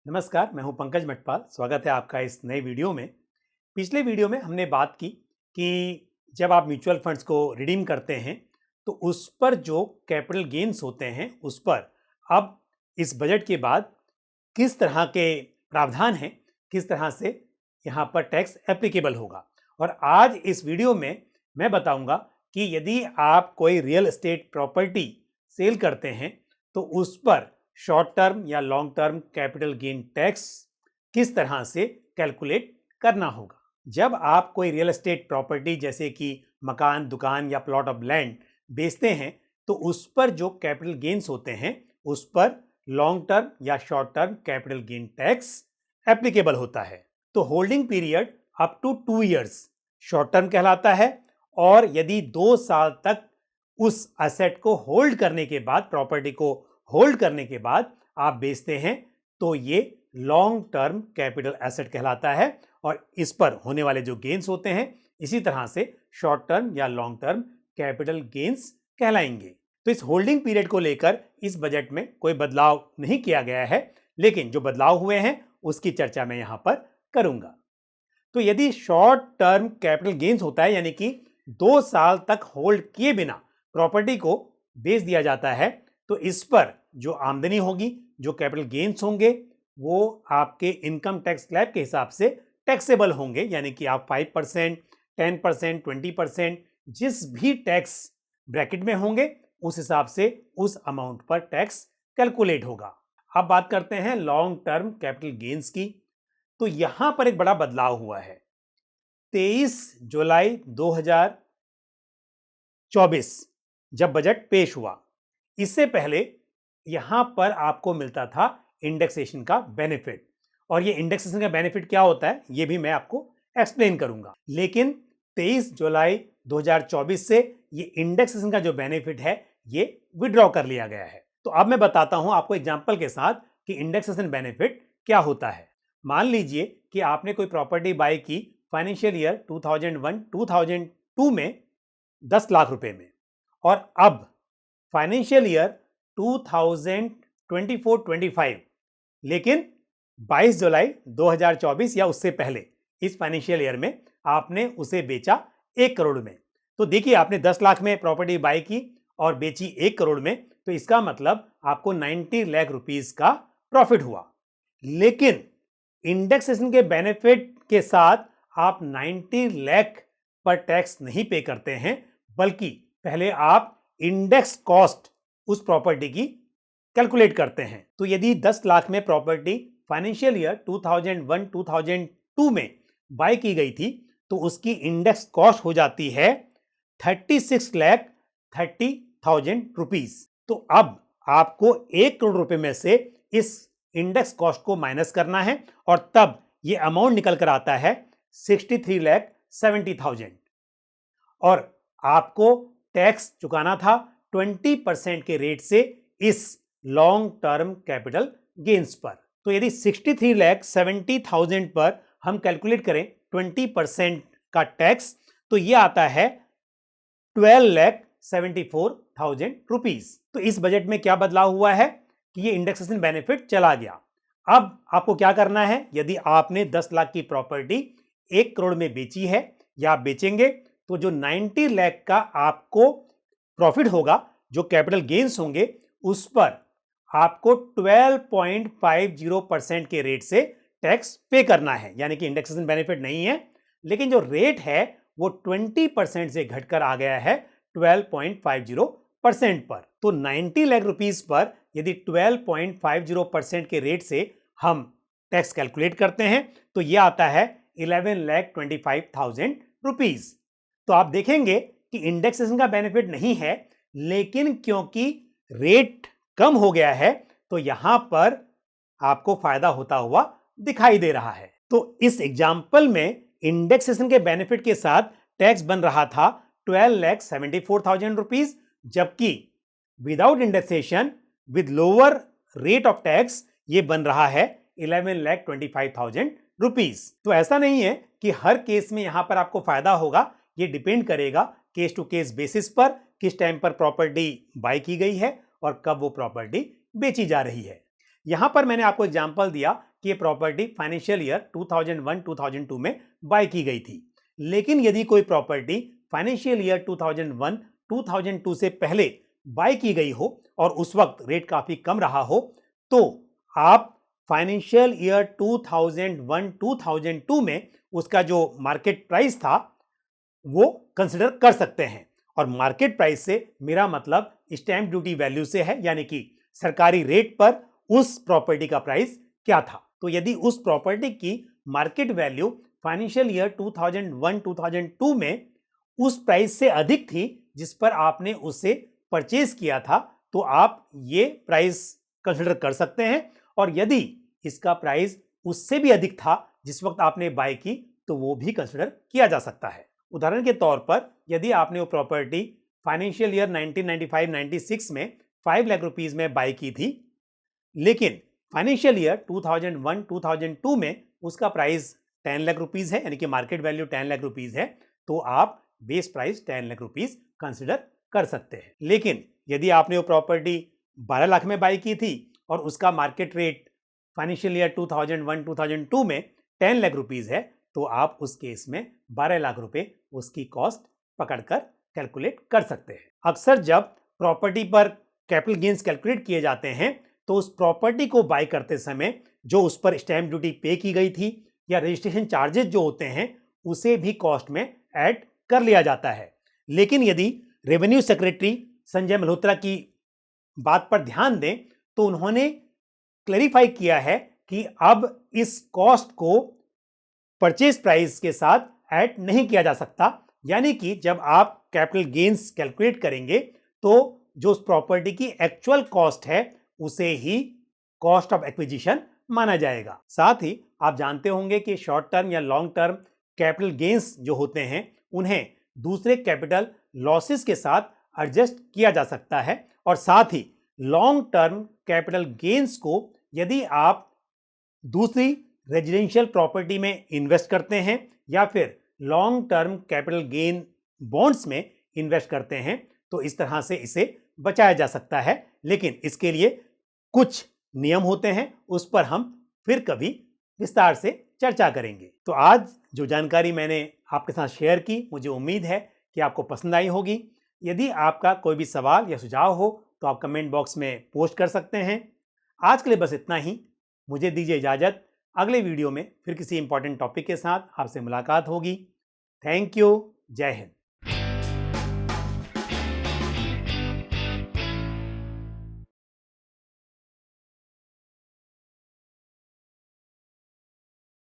नमस्कार, मैं हूं पंकज मटपाल। स्वागत है आपका इस नए वीडियो में। पिछले वीडियो में हमने बात की कि जब आप म्यूचुअल फंड्स को रिडीम करते हैं तो उस पर जो कैपिटल गेन्स होते हैं उस पर अब इस बजट के बाद किस तरह के प्रावधान हैं, किस तरह से यहाँ पर टैक्स एप्लीकेबल होगा। और आज इस वीडियो में मैं बताऊंगा कि यदि आप कोई रियल एस्टेट प्रॉपर्टी सेल करते हैं तो उस पर शॉर्ट टर्म या long term capital gain tax किस तरह से कैलकुलेट करना होगा। जब आप कोई रियल एस्टेट प्रॉपर्टी जैसे कि मकान, दुकान या प्लॉट ऑफ लैंड बेचते हैं तो उस पर जो कैपिटल गेन्स होते हैं उस पर लॉन्ग टर्म या short term capital gain tax applicable होता है। तो holding period up to 2 years short term कहलाता है, और यदि 2 साल तक उस एसेट को होल्ड करने के बाद, प्रॉपर्टी को होल्ड करने के बाद आप बेचते हैं तो ये लॉन्ग टर्म कैपिटल एसेट कहलाता है, और इस पर होने वाले जो गेन्स होते हैं इसी तरह से शॉर्ट टर्म या लॉन्ग टर्म कैपिटल गेन्स कहलाएंगे। तो इस होल्डिंग पीरियड को लेकर इस बजट में कोई बदलाव नहीं किया गया है, लेकिन जो बदलाव हुए हैं उसकी चर्चा मैं यहां पर करूंगा। तो यदि शॉर्ट टर्म कैपिटल गेन्स होता है, यानी कि 2 साल तक होल्ड किए बिना प्रॉपर्टी को बेच दिया जाता है, तो इस पर जो आमदनी होगी, जो कैपिटल गेन्स होंगे, वो आपके इनकम टैक्स स्लैब के हिसाब से टैक्सेबल होंगे। यानी कि आप 5%, 10%, 20% जिस भी टैक्स ब्रैकेट में होंगे उस हिसाब से उस अमाउंट पर टैक्स कैलकुलेट होगा। अब बात करते हैं लॉन्ग टर्म कैपिटल गेन्स की। तो यहां पर एक बड़ा बदलाव हुआ है। 23 जुलाई 2024 जब बजट पेश हुआ, इससे पहले यहां पर आपको मिलता था इंडेक्सेशन का बेनिफिट। और ये इंडेक्सेशन का बेनिफिट क्या होता है ये भी मैं आपको एक्सप्लेन करूंगा। लेकिन 23 जुलाई 2024 से ये इंडेक्सेशन का जो बेनिफिट है ये विड्रॉ कर लिया गया है। तो अब मैं बताता हूं आपको एग्जांपल के साथ कि इंडेक्सेशन बेनिफिट क्या होता है। मान लीजिए कि आपने कोई प्रॉपर्टी बाय की फाइनेंशियल ईयर 2001-2002 में 10 लाख रुपए में, और अब फाइनेंशियल ईयर 2024-25 लेकिन 22 जुलाई 2024 या उससे पहले इस फाइनेंशियल ईयर में आपने उसे बेचा 1 करोड़ में। तो देखिए, आपने 10 लाख में प्रॉपर्टी बाय की और बेची 1 करोड़ में, तो इसका मतलब आपको 90 लाख रुपीस का प्रॉफिट हुआ। लेकिन इंडेक्सेशन के बेनिफिट के साथ आप 90 लाख पर टैक्स नहीं पे करते हैं, बल्कि पहले आप इंडेक्स कॉस्ट उस प्रॉपर्टी की कैलकुलेट करते हैं। तो यदि 10 लाख में प्रॉपर्टी फाइनेंशियल ईयर 2001-2002 में बाय की गई थी तो उसकी इंडेक्स कॉस्ट हो जाती है 36,30,000 रुपीज। तो अब आपको 1 करोड़ रुपए में से इस इंडेक्स कॉस्ट को माइनस करना है, और तब यह अमाउंट निकल कर आता है 63,70,000, और आपको टैक्स चुकाना था 20% के रेट से इस लॉन्ग टर्म कैपिटल गेन्स पर। तो यदि 63,70,000 पर हम कैलकुलेट करें 20% का टैक्स, तो यह आता है 12,74,000 रुपीज। तो इस बजट में क्या बदलाव हुआ है कि ये इंडेक्सेशन बेनिफिट चला गया। अब आपको क्या करना है, यदि आपने 10 लाख की प्रॉपर्टी 1 करोड़ में बेची है या आप बेचेंगे, तो जो 90 लाख का आपको प्रॉफिट होगा, जो कैपिटल गेन्स होंगे, उस पर आपको 12.50% के रेट से टैक्स पे करना है। यानी कि इंडेक्सेशन बेनिफिट नहीं है, लेकिन जो रेट है वो 20% से घटकर आ गया है 12.50% पर। तो 90 लाख रुपीस पर यदि 12.50% के रेट से हम टैक्स कैलकुलेट करते हैं तो यह आता है 11,25,000 रुपीज। तो आप देखेंगे कि इंडेक्सेशन का बेनिफिट नहीं है, लेकिन क्योंकि रेट कम हो गया है तो यहां पर आपको फायदा होता हुआ दिखाई दे रहा है। तो इस एग्जाम्पल में इंडेक्सेशन के बेनिफिट के साथ टैक्स बन रहा था 12,74,000 रुपीज, जबकि without indexation with lower rate of tax ये बन रहा है 11,25,000 रुपीज। तो ऐसा नहीं है कि हर केस में यहां पर आपको फायदा होगा, ये डिपेंड करेगा केस टू केस बेसिस पर, किस टाइम पर प्रॉपर्टी बाय की गई है और कब वो प्रॉपर्टी बेची जा रही है। यहां पर मैंने आपको एग्जांपल दिया कि ये प्रॉपर्टी फाइनेंशियल ईयर 2001-2002 में बाय की गई थी। लेकिन यदि कोई प्रॉपर्टी फाइनेंशियल ईयर 2001-2002 से पहले बाय की गई हो और उस वक्त रेट काफी कम रहा हो, तो आप फाइनेंशियल ईयर 2001-2002 में उसका जो मार्केट प्राइस था वो कंसिडर कर सकते हैं। और मार्केट प्राइस से मेरा मतलब स्टैंप ड्यूटी वैल्यू से है, यानी कि सरकारी रेट पर उस प्रॉपर्टी का प्राइस क्या था। तो यदि उस प्रॉपर्टी की मार्केट वैल्यू फाइनेंशियल ईयर 2001-2002 में उस प्राइस से अधिक थी जिस पर आपने उसे परचेज किया था, तो आप ये प्राइस कंसिडर कर सकते हैं। और यदि इसका प्राइस उससे भी अधिक था जिस वक्त आपने बाय की, तो वो भी कंसिडर किया जा सकता है। उदाहरण के तौर पर यदि आपने वो प्रॉपर्टी फाइनेंशियल ईयर 1995-96 में 5 लाख रुपीस में बाय की थी, लेकिन फाइनेंशियल ईयर 2001-2002 में उसका प्राइस 10 लाख रुपीस है, यानी कि मार्केट वैल्यू 10 लाख रुपीस है, तो आप base price 10 lakh rupees consider कर सकते हैं। लेकिन यदि आपने वो प्रॉपर्टी 12 लाख में बाय की थी और उसका मार्केट रेट फाइनेंशियल ईयर 2001-2002 में 10 लाख रुपीस है, तो आप उस केस में 12 लाख रुपए उसकी कॉस्ट पकड़कर कैलकुलेट कर सकते हैं। अक्सर जब प्रॉपर्टी पर कैपिटल गेन्स कैलकुलेट किए जाते हैं, तो उस प्रॉपर्टी को बाय करते समय जो उस पर स्टैंप ड्यूटी पे की गई थी या रजिस्ट्रेशन चार्जेस जो होते हैं, उसे भी कॉस्ट में ऐड कर लिया जाता है। लेकिन यदि रेवेन्यू सेक्रेटरी संजय मल्होत्रा की बात पर ध्यान दें, तो उन्होंने क्लैरिफाई किया है कि अब इस कॉस्ट को परचेज प्राइस के साथ ऐड नहीं किया जा सकता। यानी कि जब आप कैपिटल गेन्स कैलकुलेट करेंगे, तो जो उस प्रॉपर्टी की एक्चुअल कॉस्ट है उसे ही कॉस्ट ऑफ एक्विजिशन माना जाएगा। साथ ही आप जानते होंगे कि शॉर्ट टर्म या लॉन्ग टर्म कैपिटल गेन्स जो होते हैं, उन्हें दूसरे कैपिटल लॉसेस के साथ एडजस्ट किया जा सकता है। और साथ ही लॉन्ग टर्म कैपिटल गेन्स को यदि आप दूसरी रेजिडेंशियल प्रॉपर्टी में इन्वेस्ट करते हैं या फिर long term capital gain bonds में इन्वेस्ट करते हैं, तो इस तरह से इसे बचाया जा सकता है। लेकिन इसके लिए कुछ नियम होते हैं, उस पर हम फिर कभी विस्तार से चर्चा करेंगे। तो आज जो जानकारी मैंने आपके साथ शेयर की, मुझे उम्मीद है कि आपको पसंद आई होगी। यदि आपका कोई भी सवाल या सुझाव हो तो आप कमेंट बॉक्स में पोस्ट कर सकते हैं। आज के लिए बस इतना ही। मुझे दीजिए इजाजत। अगले वीडियो में फिर किसी इंपॉर्टेंट टॉपिक के साथ आपसे मुलाकात होगी। Thank you. जय हिंद।